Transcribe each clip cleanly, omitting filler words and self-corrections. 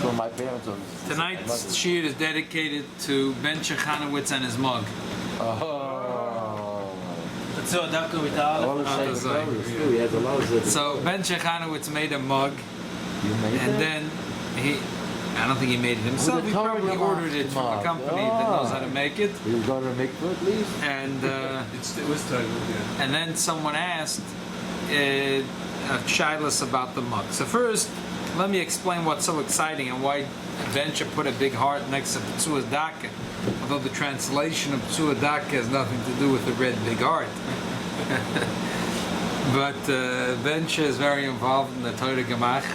So my parents are... Tonight's shiur is dedicated to Ben Shechanowitz and his mug. Oh. So Ben Shechanowitz made a mug, and then I don't think he made it himself. He probably ordered it from a company that knows how to make it. He was going to make it at least. And it was titled, yeah. And then someone asked Shilas about the mug. So first, let me explain what's so exciting and why Adventure put a big heart next to P'tsuah Daka. Although the translation of P'tsuah Daka has nothing to do with the red big heart. But Adventure is very involved in the Torah Gemach.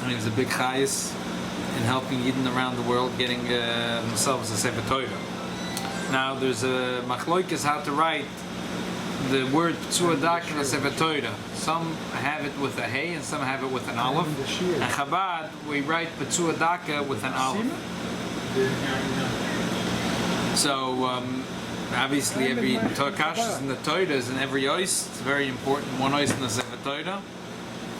And he was a big chayes in helping Yidden around the world getting themselves a Sefer Torah. Now there's a machloikis how to write the word P'tsuah Daka in a Sefer Torah. Some have it with a hey and some have it with an aleph. And Chabad, we write P'tsuah Daka with an aleph. So obviously every Torah in the Torahs and every ois, it's very important, one ois in the Sefer Torah.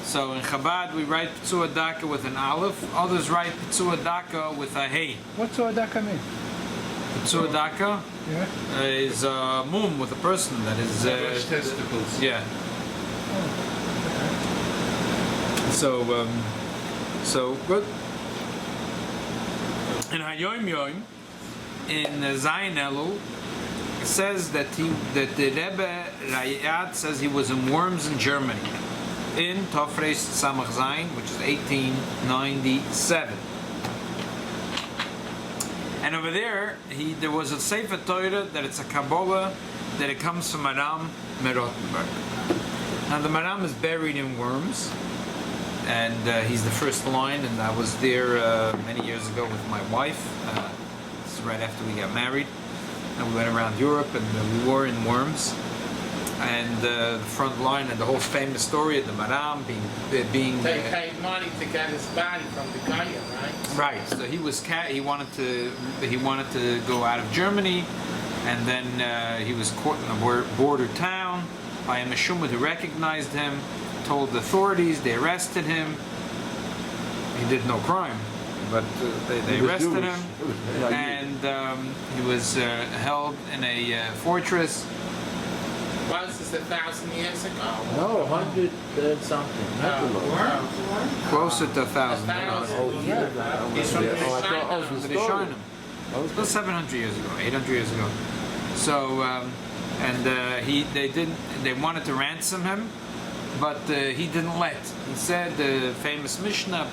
So in Chabad we write P'tsuah Daka with an aleph, others write P'tsuah Daka with a hey. What's P'tsuah Daka mean? P'tsuah Daka is a mum with a person that is... testicles. Yeah. So good. In Hayom Yom, in Zayin Elul, it says that the Rebbe Rayat says he was in Worms in Germany in Tofresh Samach Zayin, which is 1897. And over there, there was a Sefer Torah that it's a Kabbalah that it comes from Maram Merottenberg. Now the Maram is buried in Worms, and he's the first line. And I was there many years ago with my wife. This is right after we got married, and we went around Europe, and we were in Worms. And the front line and the whole famous story of the Maram being they paid money to get his body from the Gaia, right? Right. So he wanted to go out of Germany, and then he was caught in a border town by a meshumah who recognized him, told the authorities, they arrested him. He did no crime, but they arrested him, and he was held in a fortress. Was this 1,000 years ago? No, 100 something. Closer to 1,000. He's from the Rishonim. It was 700 years ago, 800 years ago. So, they wanted to ransom him, but he didn't let. He said the famous Mishnah,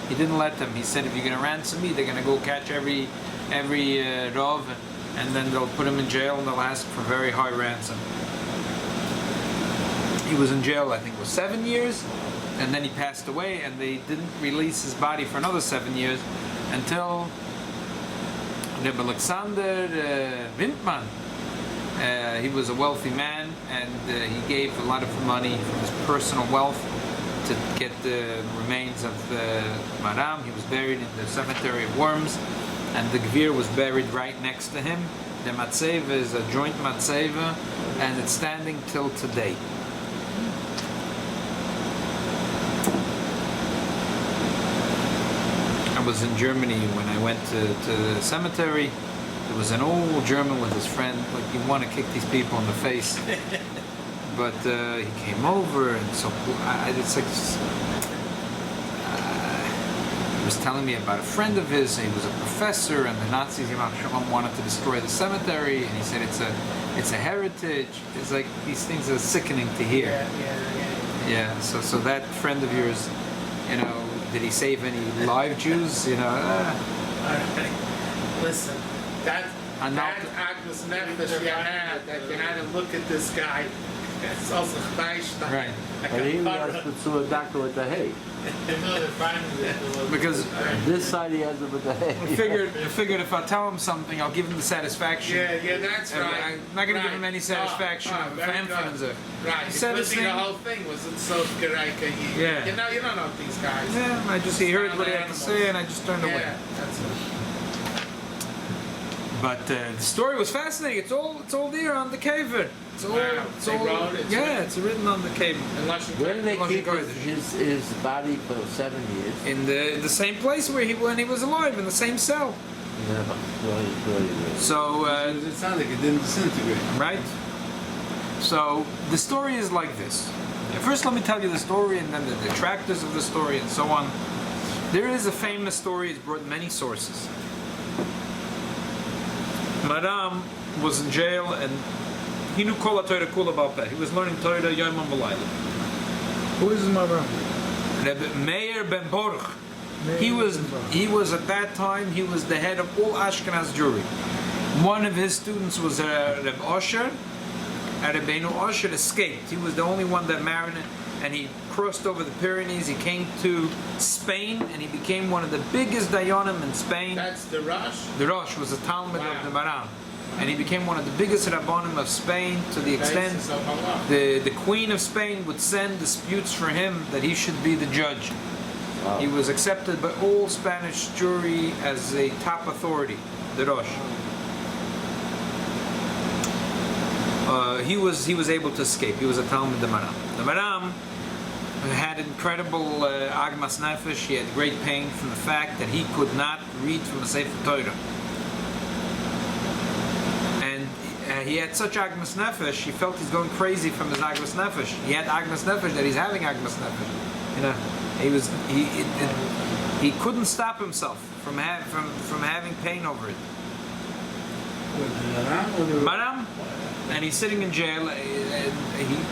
he didn't let them. He said, if you're going to ransom me, they're going to go catch every Rav, and then they'll put him in jail and they'll ask for very high ransom. He was in jail, I think it was 7 years, and then he passed away, and they didn't release his body for another 7 years until Rabbi Alexander Windman. He was a wealthy man, and he gave a lot of money from his personal wealth to get the remains of the Maram. He was buried in the cemetery of Worms, and the Gvir was buried right next to him. The Matzeva is a joint Matzeva, and it's standing till today. I was in Germany when I went to the cemetery. There was an old German with his friend, like you want to kick these people in the face. But he came over, and so it's like he was telling me about a friend of his. He was a professor, and the Nazis wanted to destroy the cemetery, and he said it's a heritage. It's like these things are sickening to hear. Yeah. So that friend of yours, did he save any live Jews? All right. Listen, that Agnes Nefesh you had, that you had to look at this guy. It's also right. And he has P'tsuah Daka with the hay. Because this side he has it with the hay. I figured if I tell him something, I'll give him the satisfaction. Yeah, that's right. I'm not going to give him any satisfaction for influenza. Right. He said his thing. The whole thing was in South Korea. Yeah. You don't know these guys. Yeah, he heard what he had to say, and I just turned away. Yeah, that's it. But the story was fascinating. It's all there on the kever. It's all, Wow, it's they all, wrote it, yeah, it's written on the cable. Unless you Where do they Lashon keep Kodesh. his body for 7 years? In the same place where when he was alive, in the same cell. Yeah, really. So, It sounded like it didn't disintegrate. right? So the story is like this. First, let me tell you the story, and then the detractors of the story, and so on. There is a famous story. It's brought many sources. Maram was in jail, and he knew Kol HaTorah Kula Bal Peh. He was learning Torah Yom and V'Layla. Who is Maram? Rebbe Meir ben Baruch. He was at that time, he was the head of all Ashkenaz Jewry. One of his students was Reb Osher, and Rebbeinu Osher escaped. He was the only one that married, and he crossed over the Pyrenees. He came to Spain, and he became one of the biggest Dayanim in Spain. That's the Rosh. The Rosh was a Talmud Wow. of the Maram, and he became one of the biggest Rabbanim of Spain, to the extent Basis of Allah. the Queen of Spain would send disputes for him that he should be the judge. Wow. He was accepted by all Spanish jury as a top authority, the Rosh. He was able to escape. He was a Talmud the Maram. The Maram had incredible Agmas Nefesh. He had great pain from the fact that he could not read from a Sefer Torah. And he had such Agmas Nefesh, he felt he's going crazy from his Agmas Nefesh. He had Agmas Nefesh that he's having Agmas Nefesh. You know, he couldn't stop himself from having pain over it. Maram, and he's sitting in jail.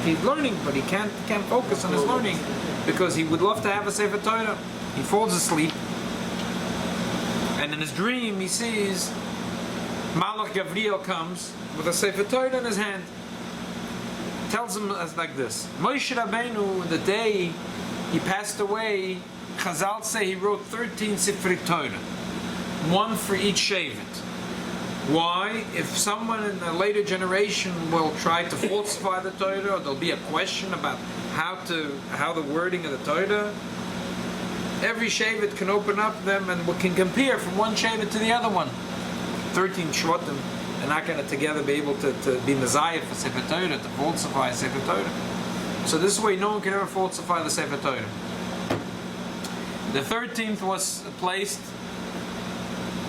He's learning, but he can't focus on his learning because he would love to have a Sefer Torah. He falls asleep, and in his dream he sees Malach Gavriel comes with a Sefer Torah in his hand. Tells him as like this: Moshe Rabbeinu, the day he passed away, Chazal say he wrote 13 Sifrei Torah, one for each Shevet. Why? If someone in a later generation will try to falsify the Torah, or there'll be a question about how the wording of the Torah, every Shevet can open up them and can compare from one Shevet to the other one. 13 Shvatim, they're not going to together be able to be Messiah for Sefer Torah, to falsify Sefer Torah. So this way no one can ever falsify the Sefer Torah. The 13th was placed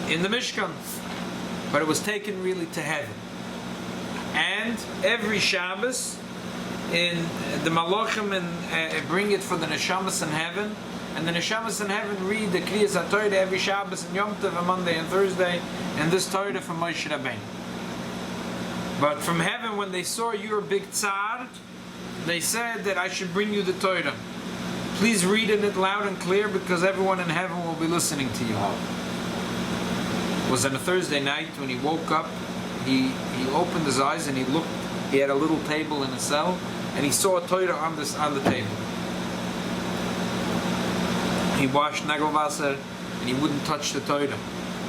in the Mishkan, but it was taken really to heaven. And every Shabbos, in the Malachim and bring it for the Neshamas in heaven, and the Neshamas in heaven read the Kriyas HaTorah every Shabbos and Yom Tov, and Monday and Thursday, and this Torah from Moshe Rabbeinu. But from heaven, when they saw your big Tsar, they said that I should bring you the Torah. Please read it loud and clear, because everyone in heaven will be listening to you. It was on a Thursday night when he woke up. He opened his eyes and he looked. He had a little table in a cell, and he saw a Torah on the table. He washed Nagelwasser, and he wouldn't touch the Torah.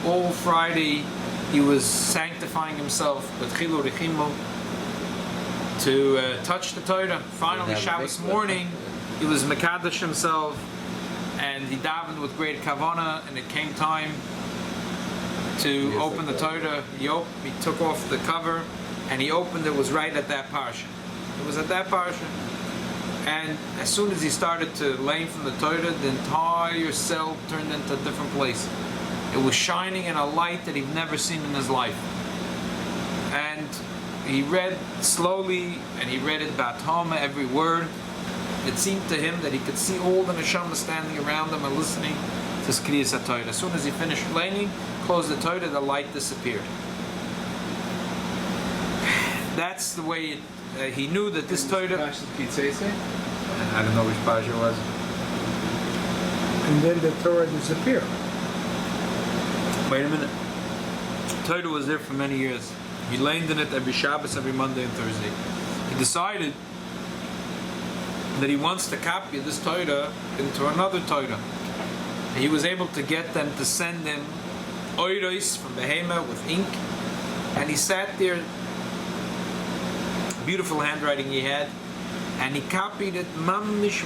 All Friday, he was sanctifying himself with Chilur Rechimo to touch the Torah. Finally, Shabbos morning, he was Mekadosh himself, and he davened with great kavanah, and it came time to open the Torah. He took off the cover, and he opened it. Was right at that parsha. It was at that parsha, and as soon as he started to lay from the Torah, the entire cell turned into a different place. It was shining in a light that he'd never seen in his life. And he read slowly, and he read it Bat-Hama, every word. It seemed to him that he could see all the Neshama standing around him and listening to his Kriyas HaTorah. As soon as he finished laying, closed the Torah, the light disappeared. That's the way he knew that this Torah... I don't know which parsha it was. And then the Torah disappeared. Wait a minute. Torah was there for many years. He leaned in it every Shabbos, every Monday and Thursday. He decided that he wants to copy this Torah into another Torah. He was able to get them to send him oiros from Behema with ink, and he sat there, beautiful handwriting he had, and he copied it mamish,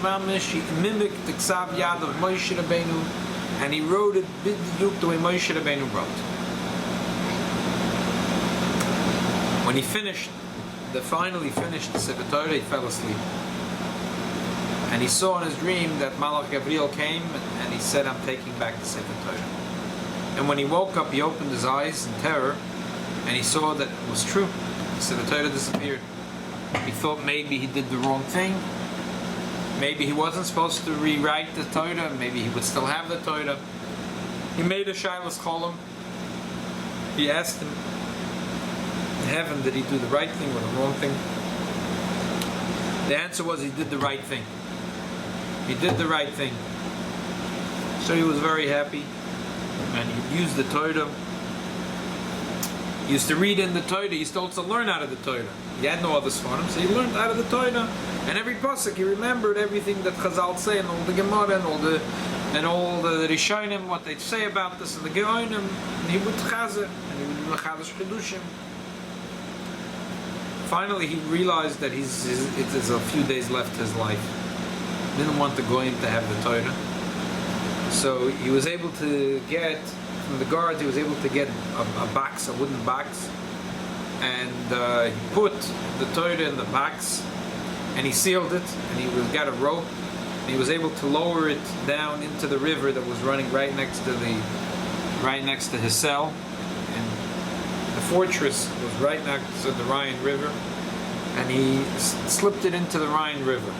he mimicked the Ksav Yad of Moshe Rabbeinu, and he wrote it biduk the way Moshe Rabbeinu wrote. When he finished they finally finished the Sefer Torah, he fell asleep. And he saw in his dream that Malach Gabriel came and he said, I'm taking back the Sefer Torah. And when he woke up, he opened his eyes in terror and he saw that it was true. The Sefer Torah disappeared. He thought maybe he did the wrong thing. Maybe he wasn't supposed to rewrite the Torah. Maybe he would still have the Torah. He made a Shilas Cholim. He asked him in heaven, did he do the right thing or the wrong thing? The answer was he did the right thing. He did the right thing. So he was very happy. And he used the Torah. He used to read in the Torah. He used to also learn out of the Torah. He had no other svarim, so he learned out of the Torah. And every pasuk, he remembered everything that Chazal say, and all the Gemara, and all the Rishonim, what they say about this, and the Geonim. And he would chazer, and he would do Chadash Chedushim. Finally, he realized that it is a few days left his life. He didn't want the Goyim to have the Torah. So he was able to get, from the guards, he was able to get a box, a wooden box. And he put the Torah in the box, and he sealed it, and he got a rope, and he was able to lower it down into the river that was running right next to his cell. And the fortress was right next to the Rhine River, and he slipped it into the Rhine River.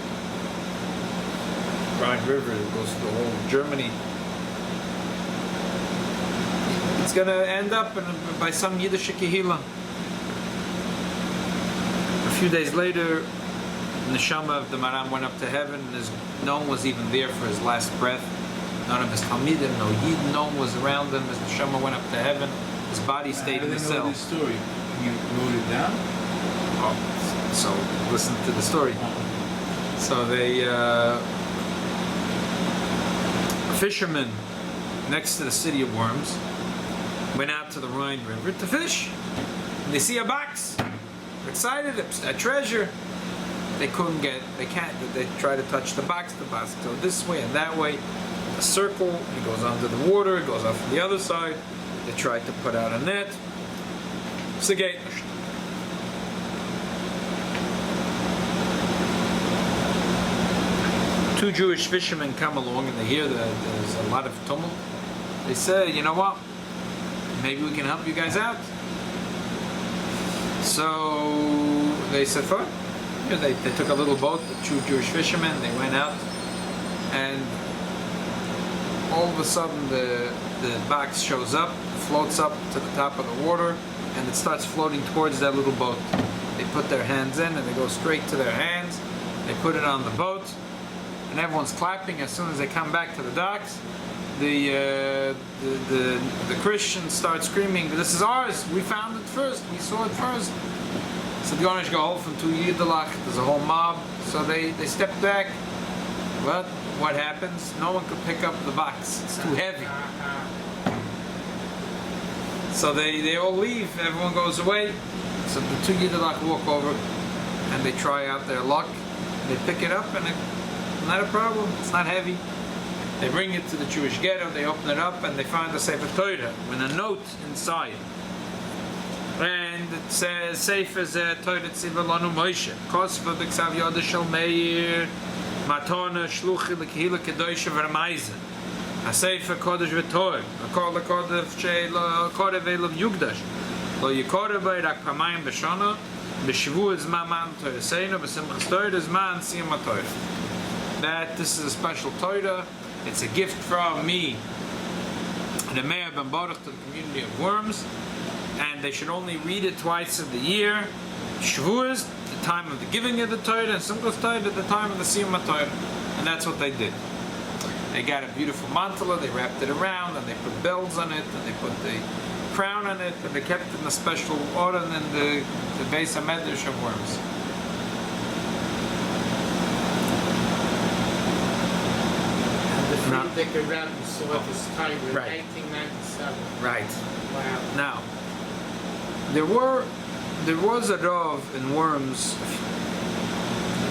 Rhine River goes through the whole Germany. It's going to end up by some Yiddish Kehillah. A few days later, the neshama of the Maram went up to heaven, and no one was even there for his last breath. None of his Talmidim, no Yid, no one was around him. His neshama went up to heaven. His body stayed in the cell. I didn't know this story. You wrote it down? Oh, so listen to the story. So a fisherman next to the city of Worms went out to the Rhine River to fish. And they see a box. They're excited, a treasure. They try to touch the box goes this way and that way. A circle, it goes under the water, it goes out from the other side. They try to put out a net. Segate. Two Jewish fishermen come along and they hear that there's a lot of tumult. They say, you know what? Maybe we can help you guys out. So they said, fine. Yeah, they took a little boat, the two Jewish fishermen, they went out, and all of a sudden the box shows up, floats up to the top of the water, and it starts floating towards that little boat. They put their hands in and they go straight to their hands. They put it on the boat, and everyone's clapping. As soon as they come back to the docks, the Christians start screaming, "This is ours! We found it first! We saw it first!" So the Onish go from two Yiddelach. There's a whole mob. So they step back. But what happens? No one could pick up the box. It's too heavy. So they all leave. Everyone goes away. So the two Yiddelach walk over and they try out their luck. They pick it up and it's not a problem. It's not heavy. They bring it to the Jewish ghetto. They open it up and they find the Sefer Torah with a note inside. And it says, Sefer Zeh Torah Tziva Lanu Moshe Kosva B'Ksav Yoda Shel Meir Matona Shluchi L'Kehila Kedoisha V'Ramaizen HaSefer Kodesh V'Torah L'Kol L'Kodesh She'Lo Korev Elav Yugdash Lo Yikorev B'Ei Rak Pamayim B'Shana B'Shavu Zman Man Torah Seinu B'Simchas Torah Zman Siyam HaTorah. That this is a special Torah. It's a gift from me, the Mayor Ben Baruch, to the community of Worms, and they should only read it twice in the year. Shavuos, the time of the giving of the Torah, and Simchas Torah, at the time of the Siyum HaTorah. And that's what they did. They got a beautiful mantala, they wrapped it around, and they put bells on it, and they put the crown on it, and they kept it in a special order in the Beis HaMedrash of Worms. They could wrap so at this time in Right. 1997. Right. Wow. Now, there was a Rav in Worms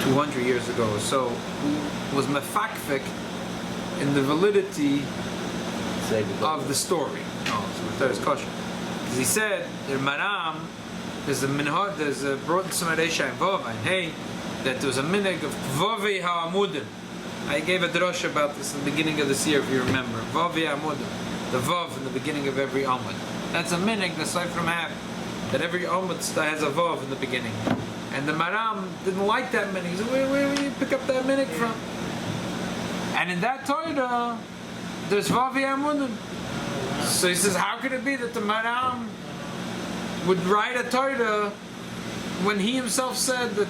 200 years ago, so who was mefakfik in the validity of the story. No, so there's caution. Because he said the Maram there's a minhag, there's a brought in some Aresha and Vov and hey, that there was a minhag of Vovi ha'amudim. I gave a drosha about this in the beginning of this year, if you remember. Vovi ha'amudim, the Vov in the beginning of every Amud. That's a minhag the Seifrim have, that every Amud has a Vov in the beginning. And the Maram didn't like that minhag. He said, where do you pick up that minhag from? And in that Torah, there's Vavi Amudim. So he says, how could it be that the Maram would write a Torah when he himself said that?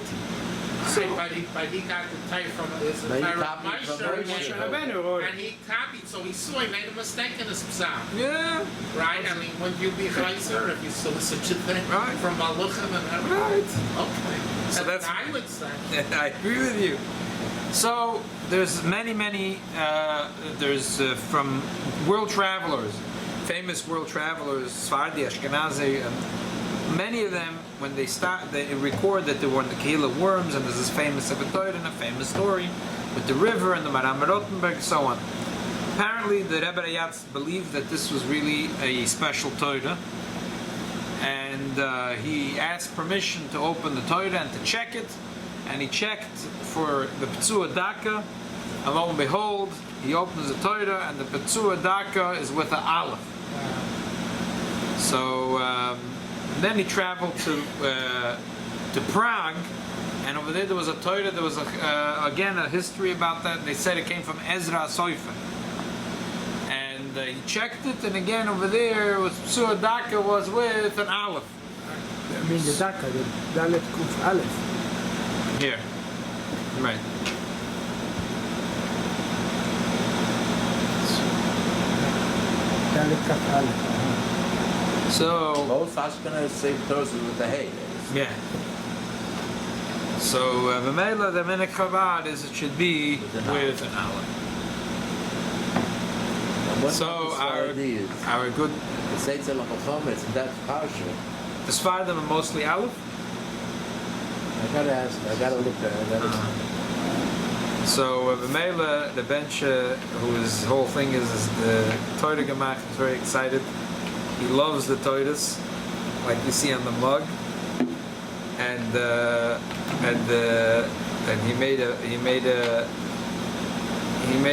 But he got the type from his But he copied from Moshe. and he copied, so he saw he made a mistake in his psalm. Yeah. Right? I mean, wouldn't you be chayzer if you saw such a thing Right. from Maluchim and everything? Right. Okay. So that's I would say. I agree with you. So there's many, there's from world travelers, famous world travelers, Sfardi, Ashkenazi, and many of them, when they start, they record that they were in the Kehillah of Worms, and there's this famous Evatoid and a famous story with the river and the Maram Rothenberg, so on. Apparently, the Rebbe Rayatz believed that this was really a special Torah, and he asked permission to open the Torah and to check it, and he checked for the P'tzua Daka, and lo and behold, he opens the Torah, and the P'tzua Daka is with an Aleph. So then he traveled to Prague, and over there was a Torah. There was again a history about that. They said it came from Ezra Soifer, and he checked it, and again over there was P'tzua Daka was with an Aleph. I mean the Daka, the Dalet Kuf Aleph. Here, right. Dalet Kaf Aleph. So Most Ashkenaz say Torahs with the hay. yeah. So V'meila the Minhag Chabad is it should be with an Aleph. And what So is our good the Seitzel HaChometz, that's partial. the Sfardim are mostly Aleph. I gotta ask, I gotta look at it. So V'meila the bench whose whole thing is the Torah Gemach is very excited. He loves the Torahs, like you see on the mug, and he made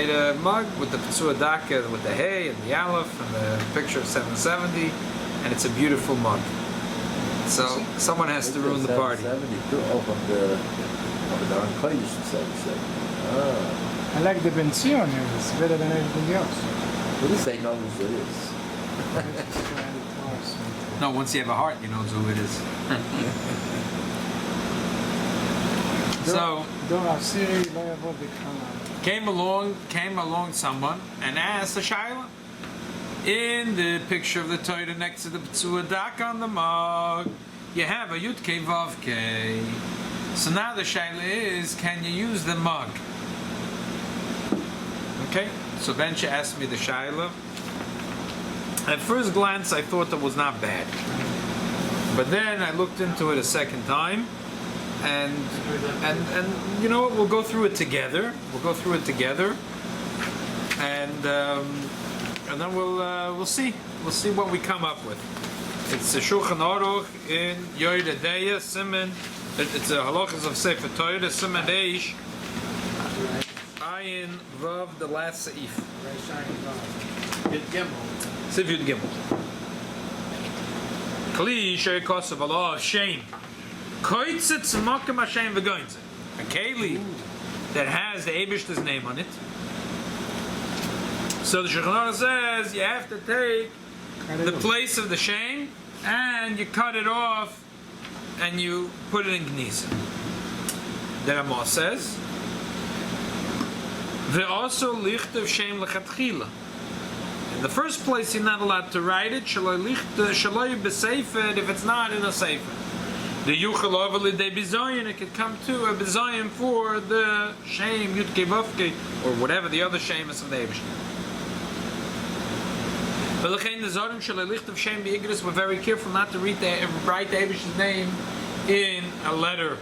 a mug with the P'tzua Daka with the hay and the Aleph and the picture of 770, and it's a beautiful mug. So someone has to ruin the party. 72 from the Aron Kodesh 77. Ah. I like the Ben Zion, it's better than everything else. What does say knows who it is? No, once you have a heart, you know who it is. So came along someone and asked the Shaila in the picture of the Torah next to the P'tzua Daka on the mug. You have a Yud Kei Vav Kei. So now the Shaila is, can you use the mug? Okay. So Bencha asked me the Shaila. At first glance, I thought that was not bad, but then I looked into it a second time, and you know what? We'll go through it together. And then we'll see what we come up with. It's a Shulchan Aruch in Yored Deya Siman. It's a halachas of Sefer Torah Siman Reish Ayin Vav, the last seif. Siv Yud Gimel. Kli Shei Kosav Allah of shame. Koitzitz Makam Hashem V'goinzit. A keli that has the Eibishter's name on it. So the Shulchan Aruch says you have to take the place of the shame and you cut it off and you put it in Gnisa. The Ramah says Ve'oso lichtav shem lechatchila. In the first place, you're not allowed to write it. Shaloi b'sefer if it's not in a sefer. The yuchal overly de bizoyin, it could come to a bizoyin for the shame yud kevavke or whatever the other shame is of the Eibush. But the zorim shaloi lichtav shem beigris, we're very careful not to write the Eibush's name in a letter.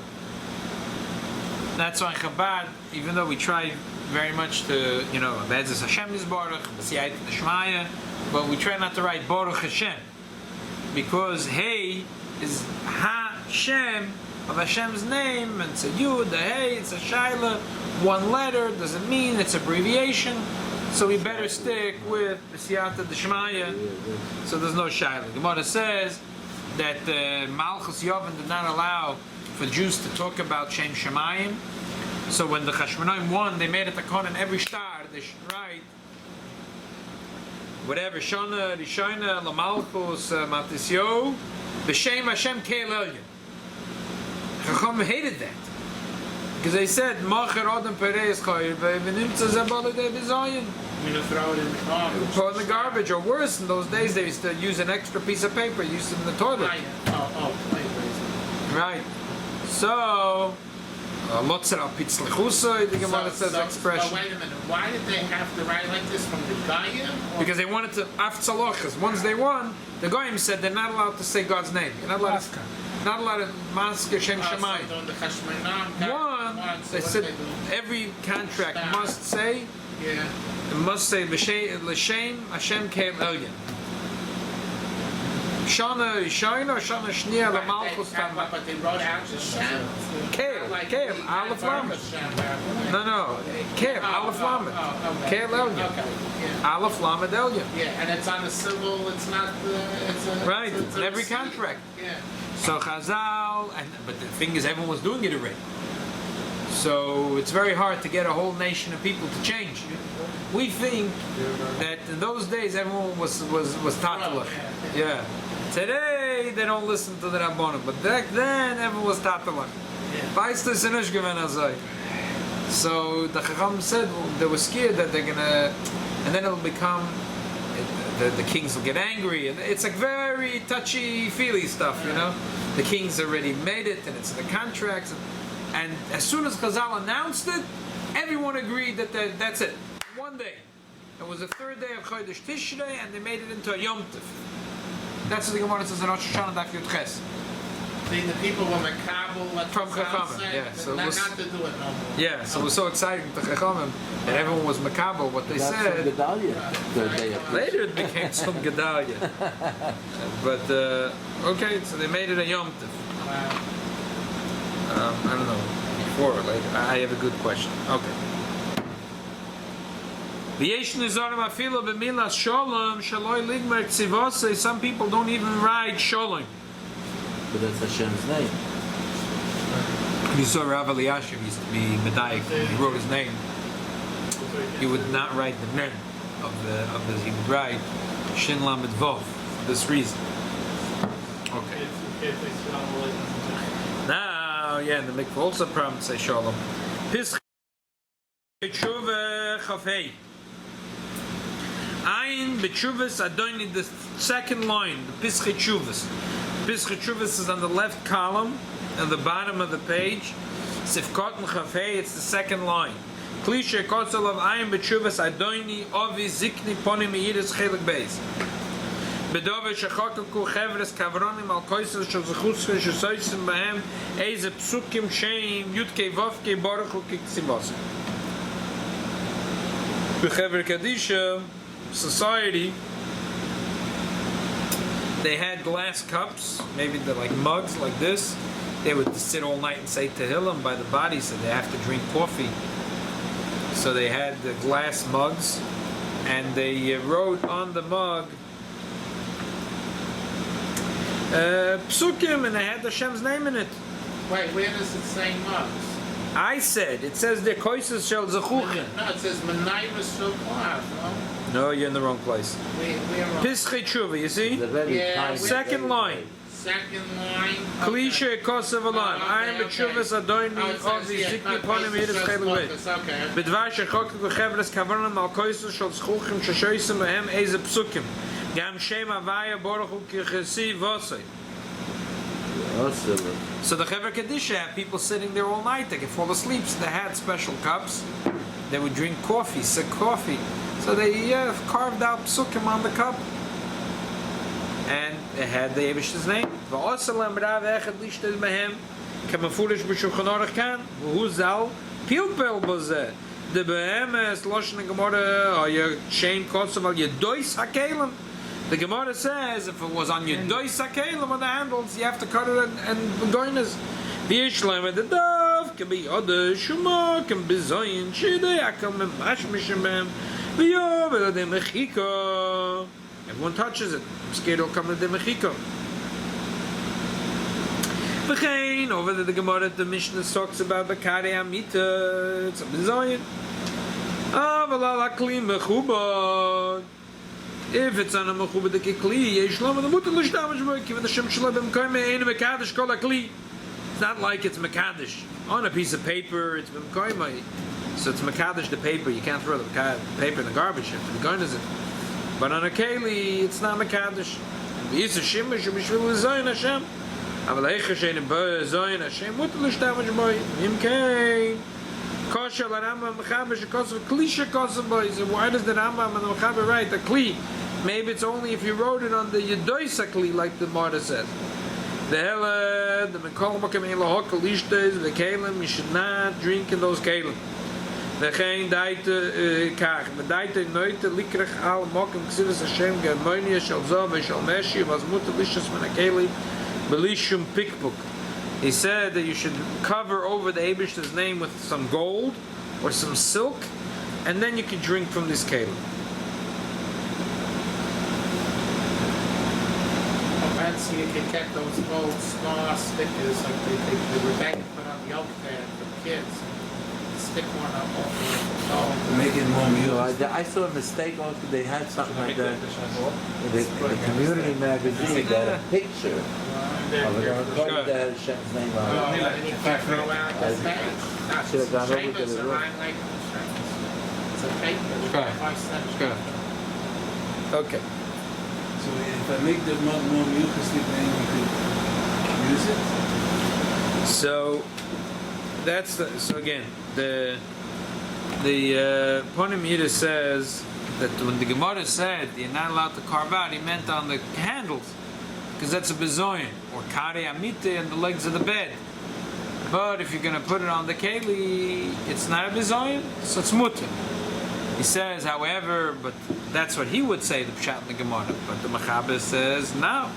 That's why Chabad, even though we try very much to, Be'ezus Hashem is Baruch, B'siyayit Shmaya, but we try not to write Baruch Hashem, because hey is Hashem, of Hashem's name, and it's a Yud, a Hey, it's a Shaila, one letter, doesn't mean it's abbreviation, so we better stick with the Siyata D'Shmaya, so there's no Shaila. The Gemara says that Malchus Yavin did not allow for Jews to talk about Shem Shemayim, so when the Chashmonaim won, they made it a con in every star, they should write whatever, Shona, Rishona, Lamalchus, Matisyo, B'Shem Hashem Keil Elyon. Chacham hated that. Because they said, Macher Adam Pereis Chayir, V'nimtza Zabala De B'Zayin. I'm gonna throw it in the garbage. Throw it in the garbage, or worse, in those days they used to use an extra piece of paper, use it in the toilet. Right. So, Motzer al Pitzlechusoi, the Gemara says expression. Wait a minute, why did they have to write like this from the Goyim? Because they wanted to, after Tzalochas, once they won, the Goyim said they're not allowed to say God's name. You're not allowed to, Masker Shem Shemayim. One, they said every contract must say, it must say L'Shem Hashem Keil Elyon. Shana Rishayna, Shana Shnia, Lamalchus Tama. But they wrote out Hashem. Keil, Aleph Lamed. No, Keil, Aleph Lamed. Keil Elyon. Aleph Lamed Elyon. Yeah, and it's on a civil, it's not the... Right, in every contract. Yeah. So Chazal, but the thing is, everyone was doing it already. So it's very hard to get a whole nation of people to change. We think that in those days everyone was Tatalach. Yeah. Today they don't listen to the Rabbanim, but back then everyone was Tatalach. So the Chacham said they were scared that they're gonna, and then it'll become. The kings will get angry, and it's like very touchy-feely stuff, you know. The kings already made it, and it's in the contracts. And as soon as Chazal announced it, everyone agreed that that's it. One day, it was the third day of Chodesh Tishrei, and they made it into a Yom Tov. That's what the Gemara says in Rosh Hashanah Daf Yud Ches. The people were Makabel From Chachamim, yeah. So not was, to do it no more. yeah, so it was so exciting to Chachamim that everyone was Makabel. What they said. Later it became some Gedalia. But okay, so they made it a Yom Tov. Wow. I don't know, before or later. I have a good question. Okay. Some people don't even write Shalom. But that's Hashem's name. You saw Rav Eliashiv used to be Medayik. He wrote his name. He would not write the name of the he would write Shin Lamed Vov for this reason. Okay. Now, yeah, and the mikvah also promised say Shalom. Pisch Tshuva Chafei. Ayin B'Tshuvas Adoni, the second line, the Pischei Tshuvas. Pischei Tshuvas is on the left column, at the bottom of the page. Sifkot and Chafei, it's the second line. Klishe Kotzol of Ayin B'Tshuvas Adoni Ovi Zikni Poni Me'iris Chelik Beis. Bedove Shechokaku Chevres Kavronim Al Koisel Shozachusche Shosoisim Bahem Eze Psukim Sheim Yutke Vovke Baruchu Kiksivos. Bechever Kadisha society, they had glass cups, maybe they're like mugs like this. They would sit all night and say Tehillim by the body, so they have to drink coffee. So they had the glass mugs, and they wrote on the mug Psukim, and they had Hashem's name in it. Wait, where does it say mugs? I said, it says the Koises Shel Zachuchim. No, it says Menayvus Shulklav, no? No, you're in the wrong place. We're wrong. Pischei Tshuva, you see? Yeah, Second line. Second line. Klishe Kosev Alam. I am B'Tshuvas Adoni Ovi Zikni Ponim Yiris Chelik Beis. B'dvar Shechokaku Chevres Kavronim Al Koises Shel Zachuchim Shoshoisim Behem Eze Psukim. Gam Shem Avaya Baruchu Kichesi Vosei. So the Chever Kedisha had people sitting there all night. They could fall asleep. So they had special cups. They would drink coffee, sick coffee. So they carved out psukim on the cup. And it had the Yevish's name. V'osalem rav echad lishtel mehem k'mafurish b'shulchan aruch kan v'hu zal pilpel b'zeh the behemes loshen gemara or your chain kotzav al yedois hakelim The Gemara says if it was on your dois hakelim on the handles, you have to cut it and goiners. V'yishleim the dove can be other shuma can be zoyin shidei akam mashmishim b'hem v'yov v'ladei mechiko. Everyone touches it. I'm scared it'll come to the mechiko. V'chein over the Gemara the Mishnah talks about Bakari Amita. It's a bizoyin. V'la lakli mechubad. If it's on a mechubad the kli, yeshlam the mutar l'shtamish b'o kiv the shem shalom b'mkoyme ein mekadosh kol hakli. It's not like it's mekadosh on a piece of paper. It's b'mkoyme, so it's mekadosh the paper. You can't throw the paper in the garbage. You have to be going to it. But on a keli, it's not mekadosh. V'yis hashimush u'bishvil l'zoyin Hashem. Aval eicha shein b'zoyin Hashem mutar l'shtamish b'o imkein. Kosher la Rambam mechaber shekosav kli shekosav b'o. So why does the Rambam and the mechaber write the kli? Maybe it's only if you wrote it on the yedoisa kli, like the Marta says. The hella, the mekol makem ein lahokal ishtes, the kelim, you should not drink in those kelim. The chein daite kach, the daite noite likrach al mokem ksivas Hashem germonia shal zov shal meshi was mutar lishas min hakeli belishum pikpuk. He said that you should cover over the Eibishter's name with some gold or some silk, and then you can drink from this kelim. So you can get those old small stickers like they were back put on the oak there for the kids. Stick one up over the Make it more music. I saw a mistake also. They had something like that. The community magazine got a picture of it. I recorded that Hashem's name on it. Should have gone over to the room. It's a paper. Okay. So if I make the mud more mucusy, then we could use it? So that's so again the Ponim Yida says that when the Gemara said you're not allowed to carve out, he meant on the handles because that's a bezoyin or kare amite and the legs of the bed. But if you're going to put it on the keli, it's not a bezoyin, so it's mutter. He says, however, but that's what he would say, the Pshat in the Gemara. But the Mechaber says, no.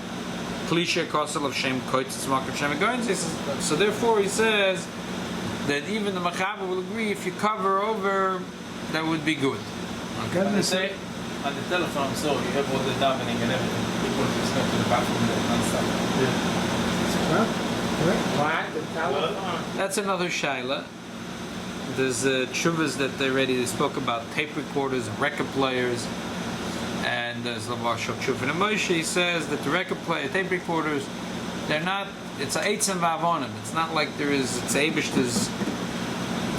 Klisha kosel of Shem koitz tzmak of Shem goins. So therefore he says that even the Mechaber will agree if you cover over, that would be good. Okay. They say on the telephone, so you have all the davening and everything. People just go to the bathroom and stuff. What? That's another shaila. There's tshuvas that they spoke about tape recorders and record players, and there's Lavar Shok Tshuva and Moshe. He says that the record player, tape recorders, they're not. It's a eitzim vavonim. It's not like there is. It's Eibishter's.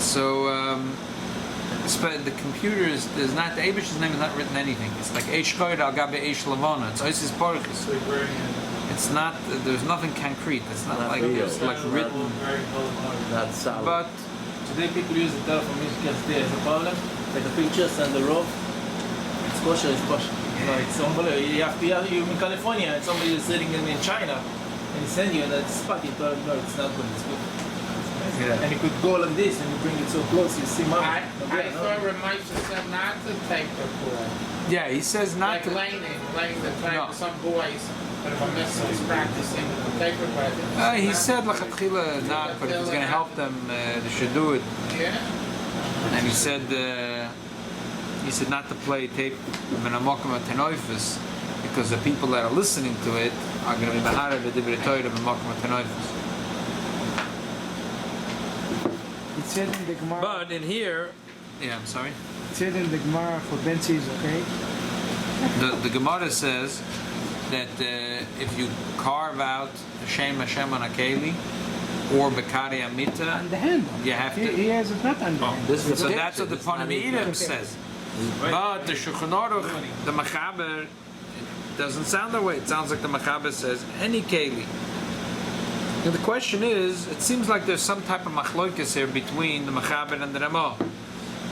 So the computers, there's not the Eibishter's name is not written anything. It's like Eish Koyed Al Gabe Eish Lavona. It's Oisis Baruchus. It's not. There's nothing concrete. It's not like it's like written. Not solid. But Today people use the telephone music as there as a problem. Like the pictures and the rope. It's kosher, it's kosher. No, it's unbelievable. You're in California and somebody is sitting in China and he send you that spot, you tell him, no, it's not good, it's good. Yeah. And you could go like this and you bring it so close, you see mom. I thought Ramesha said not to take the pool. yeah, he says not Like to. laying the time No. for some boys, but if a missile is practicing the paper by He said lachatchila not, but if it's going to help them, they should do it. Yeah. And he said not to play tape in a mokum tenoifus because the people that are listening to it are going to be bahara the divrei Torah in mokum tenoifus. It said in the Gemara. But in here, yeah, I'm sorry. It said in the Gemara for Bentzi is okay. The Gemara says that if you carve out Hashem Hashem on a keli or Bekari Amita, On the handle. you have to. He has it not on the handle. This is So a that's what the picture, this is not Ponim even- Yidam says. But the Shulchan Aruch, the Mechaber, it doesn't sound that way. It sounds like the Mechaber says any keli. Now the question is, it seems like there's some type of machloikas here between the Mechaber and the Ramah.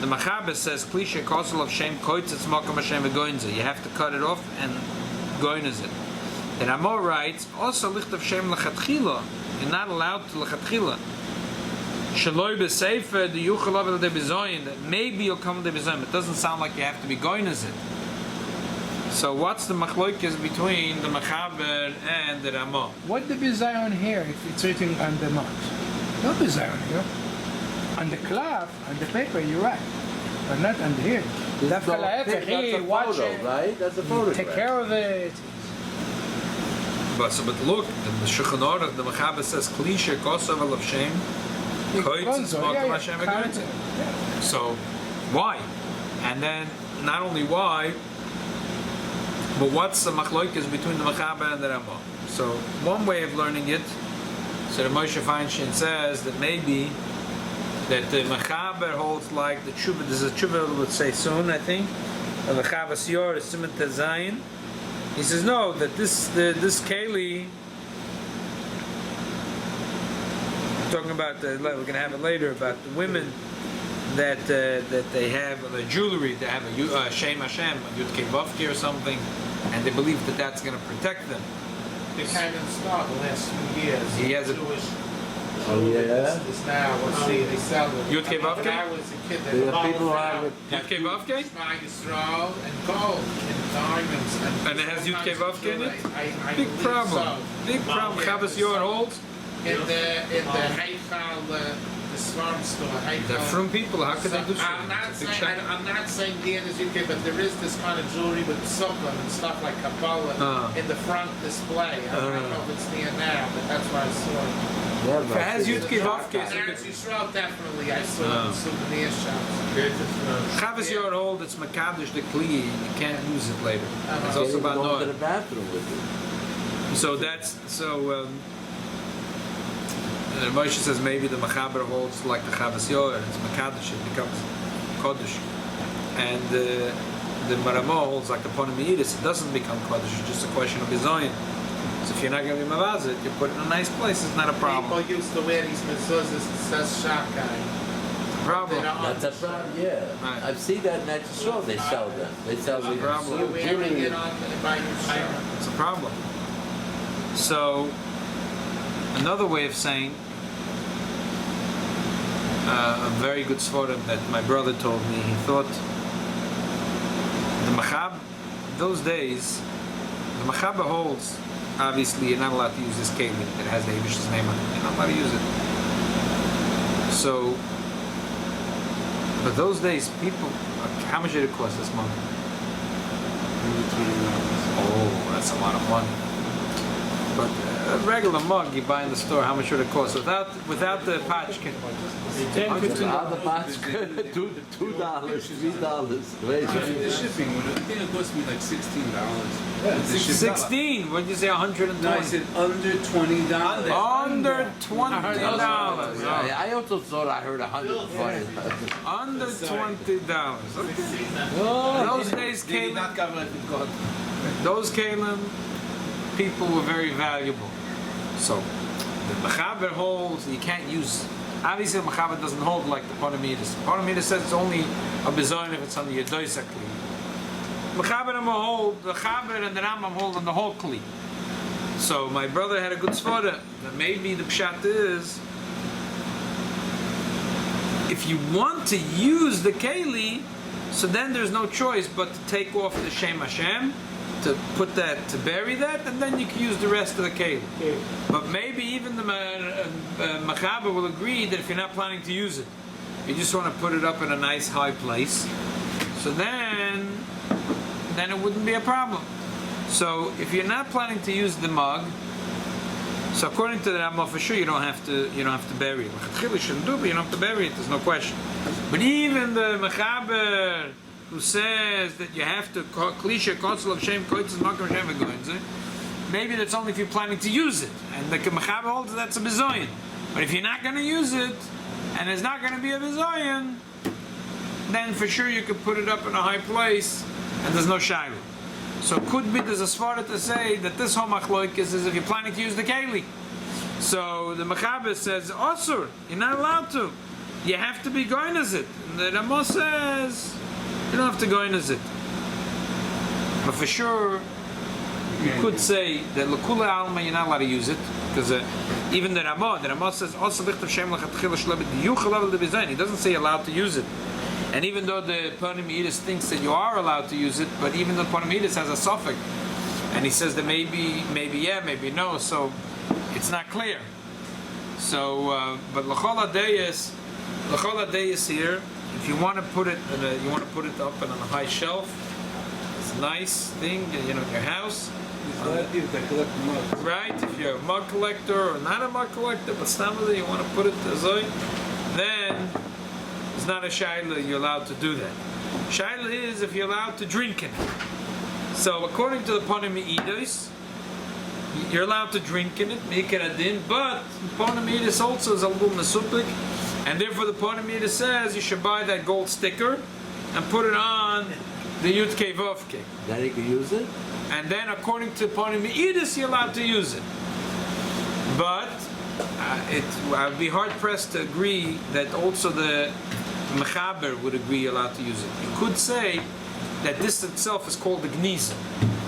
The Mechaber says, Klisha kosel of Shem koitzitz makom Hashem v'goinze. You have to cut it off and goinez it. The Ramah writes, also licht of Shem lechatchila. You're not allowed to lechatchila. Shaloi b'seifer the yuchalav el debizoyin. That maybe you'll come to debizoyin. It doesn't sound like you have to be goinez it. So what's the machlokes between the Mechaber and the Ramah? What the bizayon here if it's written on the mug? No bizayon here. On the cloth, on the paper, you're right. But not on the here. That's a watch photo, it. right? That's a photograph. Take care of it. But look, the Shulchan Aruch, the Mechaber says, Klisha kosav alav shem, koitz makom Hashem egoitz. So, why? And then, not only why, but what's the machlokes between the Mechaber and the Ramah? So, one way of learning it, so the Moshe Feinstein says that maybe that the Mechaber holds like the tshuva. There's a tshuva would say soon, I think. The Chavas Yor is Siman Tezayin. He says no, that this keli. Talking about we're going to have it later about the women that they have the jewelry. They have a Shem Hashem, a Yud Kei Vavki or something, and they believe that that's going to protect them. They kind of start the last few years. He has a Jewish. Oh yeah. It's now, let's see, they sell them. Yud Kei Vavke? When I was a kid, There they are people who have it. Yud Kei Vavke? Yisrael and gold and diamonds And it has Yud Kei Vavke in it? I Big believe problem. so. Big problem. Chavas Yor holds. In the Heichal, the Svarm store, They're Heichal. from people. How could they do so? I'm not It's a big saying shame. I'm not saying the is UK, but there is this kind of jewelry with sukkah and stuff like Kabbalah in the front display. I don't know if it's near now, but that's where I saw it. If it has Yud Kei Vavke, And Eretz Yisrael, definitely, I saw it in souvenir shops. Chavas Yor hold it's Makadosh the Kli. You can't use it later. It's also about Go to Noah. the bathroom with So that's so. Moshe says maybe the Mechaber holds like the Chavas Yor, and it's Makadosh, it becomes Kodesh, and the Ramah holds like the Ponim Yidis. It doesn't become Kodesh. It's just a question of Bizoyin. So if you're not going to be Mavazit, you put it in a nice place. It's not a problem. People used to wear these mezuzahs, it says Shakai. Problem. That's a problem, yeah. Right. I've seen that in Eretz they sell them. They sell the problem. You're wearing it on by yourself. It's a problem. So another way of saying a very good sforim that my brother told me. He thought the Machab those days, the Machaber holds. Obviously, you're not allowed to use this keli that has the Abish's name on it. You're not allowed to use it. So, but those days, people, how much did it cost this month? Oh, that's a lot of money. But a regular mug you buy in the store, how much would it cost without the patchkin? the box, $2, $3. Wait, The shipping, I think it cost me like $16. 16. What did you say? 120. No, I said under $20. Under $20. I also thought I heard $120. Under $20. Okay. Those days They did came. not cover it with God. Those Kalim people were very valuable. So the Mechaber holds you can't use. Obviously, the Mechaber doesn't hold like the Ponomidas. Ponomidas says it's only a bizoin if it's on the Yedoisa Kli. Mechaber and hold the Chaber and the Rambam hold on the whole Kli. So my brother had a good svara that maybe the pshat is if you want to use the Keli, so then there's no choice but to take off the Shem Hashem, to put that, to bury that, and then you can use the rest of the Keli. But maybe even the Mechaber will agree that if you're not planning to use it, you just want to put it up in a nice high place, so then it wouldn't be a problem. So if you're not planning to use the mug, so according to the Rambam, for sure you don't have to bury it. You shouldn't do, but you don't have to bury it. There's no question. But even the Mechaber who says that you have to klisha kosel of shem koitzes makam shem v'goinze, maybe that's only if you're planning to use it, and the Mechaber holds that's a bizoyin. But if you're not going to use it, and there's not going to be a bizoyin, then for sure you could put it up in a high place, and there's no shayla. So could be there's a svara to say that this whole machloikis is if you're planning to use the keli. So the Mechaber says osur, you're not allowed to. You have to be going as it. And the Ramah says you don't have to go in as it. But for sure, you could say that l'kula alma you're not allowed to use it because even the Ramah says also lichtav shem lachatchila shlebet yuchalav lebizayin. He doesn't say you're allowed to use it. And even though the Parnamides thinks that you are allowed to use it, but even the Parnamides has a suffix, and he says that maybe yeah, maybe no, so it's not clear. So, but l'chol hadayis here, if you want to put it, up on a high shelf, it's a nice thing, in your house. It's like if they collect mugs. Right, if you're a mug collector or not a mug collector, but stammer you want to put it azoi, then it's not a shaila, you're allowed to do that. Shaila is if you're allowed to drink it. So according to the Parnamides, you're allowed to drink in it, make it adin, but Parnamides also is a little mesupik, and therefore the Parnamides says you should buy that gold sticker and put it on the Yudke Vovke. Then you can use it? And then according to Parnamides, you're allowed to use it. But I'd be hard pressed to agree that also the Mechaber would agree you're allowed to use it. You could say that this itself is called the Gniza.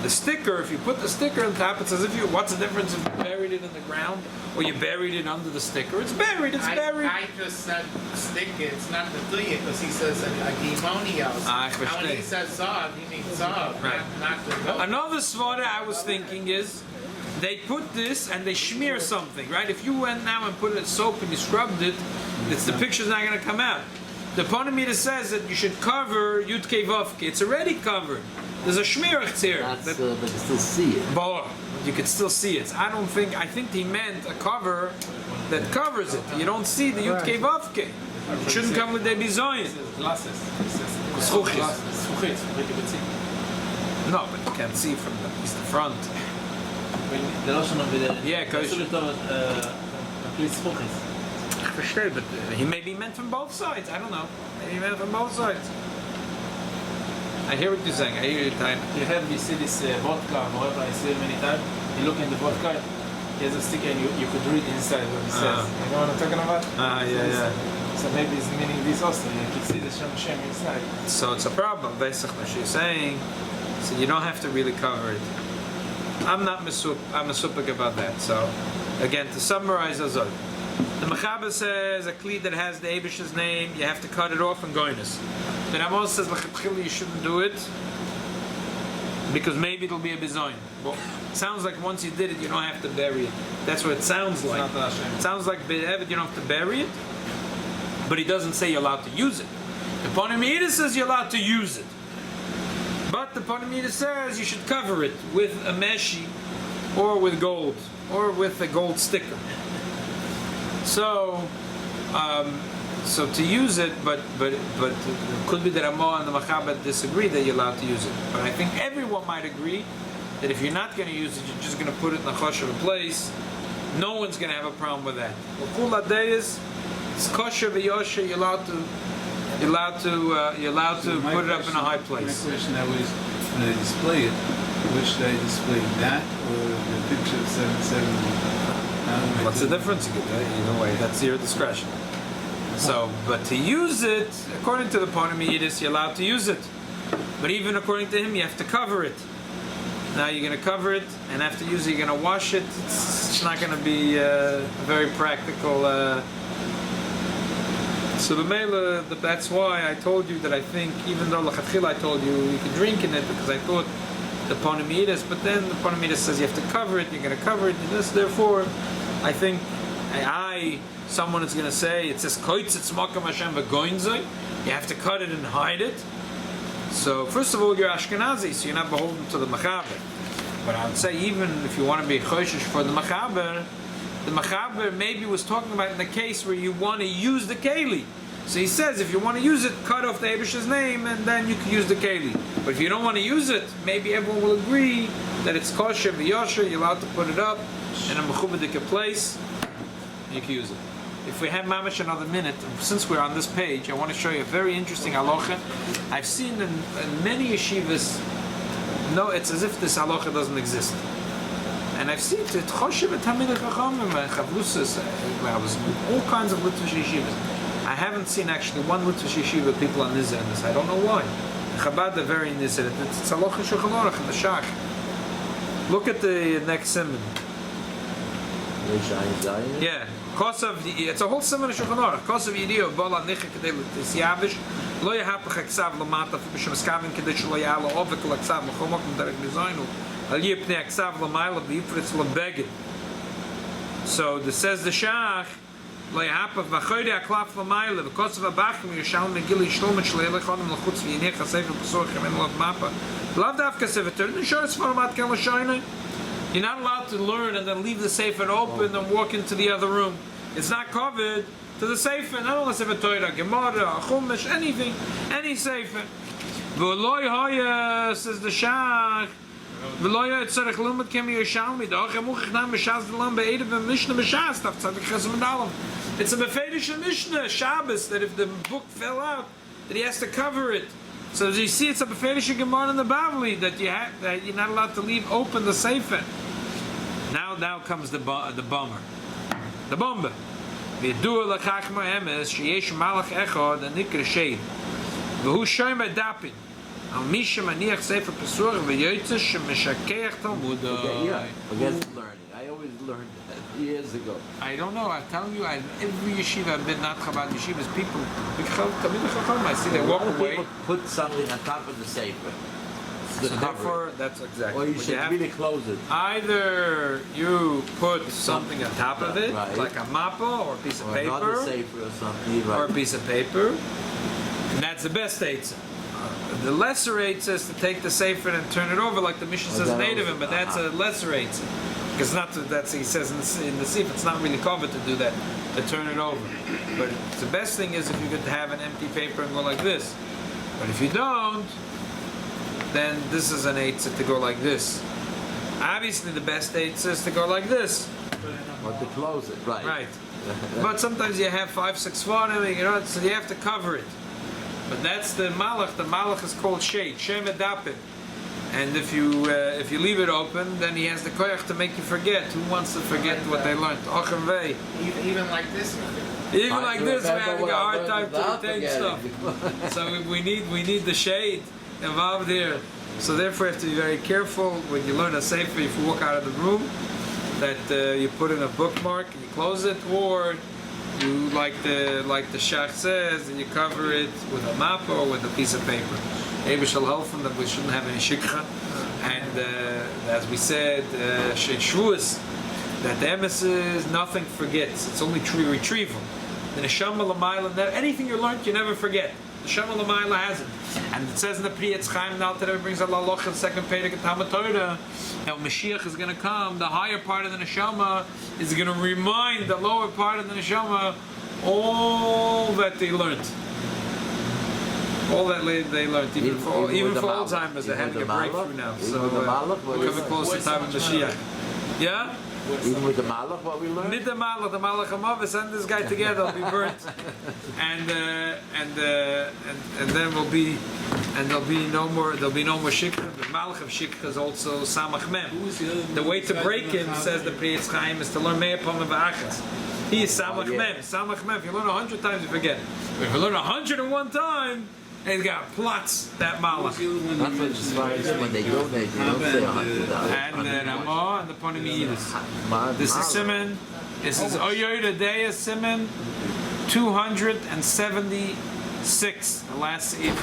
The sticker, if you put the sticker on top, it's as if what's the difference if you buried it in the ground or you buried it under the sticker? It's buried, it's buried. I just said stick it, it's not the tuya, because he says a gimonios. And when he says zav, he means zav, Right. not the goat. Another svara I was thinking is, they put this and they smear something, right? If you went now and put it in soap and you scrubbed it, the picture's not going to come out. The Parnamides says that you should cover Yudke Vovke. It's already covered. There's a shmirach here. But you can still see it. But you can still see it. I think he meant a cover that covers it. You don't see the Yudke Vovke. It shouldn't come with the bizoyin. Glasses. Zchuchis. Zchuchit, No, but you can't see from at least the front. זה לא שונו בדרך. Yeah, because אסור לכתוב כלי זכוכית. but he may be meant from both sides. I don't know. Maybe he meant from both sides. I hear what you're saying. I hear your time. You see this vodka, whatever I see it many times. You look in the vodka, he has a sticker and you could read inside what it says. You know what I'm talking about? Yeah. So maybe it's meaning this also. You can see the Shem inside. So it's a problem. Basically, what she's saying. So you don't have to really cover it. I'm mesupik about that. So again, to summarize Azul, the Mechaber says a kli that has the Abish's name, you have to cut it off and goinus. The Ramos says you shouldn't do it because maybe it'll be a bizoin. Well, it sounds like once you did it, you don't have to bury it. That's what it sounds like. It sounds like be'evet, you don't have to bury it, but he doesn't say you're allowed to use it. The Parnamides says you're allowed to use it. But the Parnamides says you should cover it with a meshi, or with gold, or with a gold sticker. So to use it, but it could be that Ramah and the Mechaber disagree that you're allowed to use it. But I think everyone might agree that if you're not going to use it, you're just going to put it in a kosher place. No one's going to have a problem with that. It's kosher v'yosher. You're allowed to put it up in a high place. My question now is, when they display it, which they display that or the picture of 771? What's the difference? You could either way. That's your discretion. So, but to use it, according to the Parnamides, you're allowed to use it. But even according to him, you have to cover it. Now you're going to cover it, and after using it, you're going to wash it. It's not going to be very practical. So the mela, that's why I told you that I think, even though Lachatchila I told you you could drink in it, because I thought the Parnamides, but then the Parnamides says you have to cover it, you're going to cover it, and this, therefore, I think, someone is going to say, it says, Koitzitz Makam Hashem V'goinzoi, you have to cut it and hide it. So, first of all, you're Ashkenazi, so you're not beholden to the Mechaber. But I would say, even if you want to be Choshesh for the Mechaber maybe was talking about in the case where you want to use the Keli. So he says, if you want to use it, cut off the Abish's name, and then you can use the Keli. But if you don't want to use it, maybe everyone will agree that it's kosher, v'yosher, you're allowed to put it up in a mechubadik place, and you can use it. If we have mamash another minute, since we're on this page, I want to show you a very interesting halacha. I've seen in many yeshivas, no, it's as if this halacha doesn't exist. And I've seen it, Choshev and Talmidei Chachamim, Chavlusas, I was in all kinds of Litvish yeshivas. I haven't seen actually one Litvish yeshiva people on Nizah in this. I don't know why. Chabad are very Nizah. It's halacha Shulchan Aruch in the Shach. Look at the next simon. Yeah. Kosav, it's a whole simon of Shulchan Aruch. Kosav Yidiyah Bala Nicha Kedei L'Tisyavish Lo yahapach aksav lamata b'shem skaven kedish lo yala ovek laksav machomok derek designu al yipne aksav lamayla b'yifritz lebeged. So this says the Shach lo yahapach v'choyde aklaf lamayla v'kosav abachim yishal megili shlomet shleile chonim l'chutz v'yinech hasefer b'sorch yemen lot mapa lav davka seveter nishoretz format ken l'shoyne. You're not allowed to learn and then leave the sefer open and walk into the other room. It's not covered to the sefer, not only sefer Torah, Gemara, Chumash, anything, any sefer. V'loy hoya, says the Shach, v'loy hoya tzarech lumad kemi Yerushalmi, da'ach emuchich nam meshaz d'lam be'edav v'mishnah meshaz, taf tzadik chesed medalem. It's a mefedish Mishnah, Shabbos, that if the book fell out, that he has to cover it. So as you see, it's a mefedish Gemara in the Bavli, that you're not allowed to leave open the sefer. Now comes the bummer. The bomber. V'yadua l'chachma emes sheyesh malach echad anikra shed v'hu shoym adapin al misha maniach sefer pesur v'yoytze shemeshakeach talmudai. Forget learning. I always learned that years ago. I don't know. I'm telling you, every yeshiva I've been, not Chabad yeshivas, people, I see they walk away. People put something on top of the sefer. So therefore, that's exactly. Or you should really close it. Either you put something on top of it, right, like a mappa or a piece of or paper, another sefer or something, right, or a piece of paper, and that's the best eitzah. The lesser eitzah is to take the sefer and turn it over, like the Mishnah says in Nedarim, but that's a lesser eitzah. Because not to, that's he says in the sefer, it's not really covered to do that, to turn it over. But the best thing is if you could have an empty paper and go like this. But if you don't, then this is an eitzah to go like this. Obviously, the best eitzah is to go like this. or to close it, right? Right. But sometimes you have 5-6 svarim, you know, so you have to cover it. But that's the malach. The malach is called shade, shem edapim. And if you leave it open, then he has the koyach to make you forget. Who wants to forget what they learned? Ochem vei. Even like this. Even like this, we're having a hard time to retain stuff. So we need the shade involved here. So therefore, you have to be very careful when you learn a sefer. If you walk out of the room, that you put in a bookmark and you close it, or you like the Shach says, and you cover it with a map or with a piece of paper. Maybe shall help them that we shouldn't have any shikha. And as we said, Shavuos, that the emesis nothing forgets. It's only true retrieval. The neshama l'mayla, anything you learned, you never forget. The neshama l'mayla has it. And it says in the Pri Etz Chaim now that it brings a laloch in second Perek and Talmud Torah. Now Mashiach is going to come. The higher part of the neshama is going to remind the lower part of the neshama all that they learned. All that they learned, even for Alzheimer's, they're having a breakthrough now. So we're coming close to the time of Mashiach. Yeah? Even with the malach, what we learned? With the malach Hamav, send this guy together, he'll be burnt, and then there'll be no more shikha. The malach of shikha is also samach mem. The way to break him, says the Pri Etz Chaim, is to learn me'apam v'achas. He is samach mem. Samach mem. If you learn 100 times, you forget. But if you learn 101 times, and he's got plots that malach. That's what as far as when they go there, you don't say 100. And the Ramah and the Ponimidus. This is Simon. This is Oyoyda Deya Simon 276. The last if.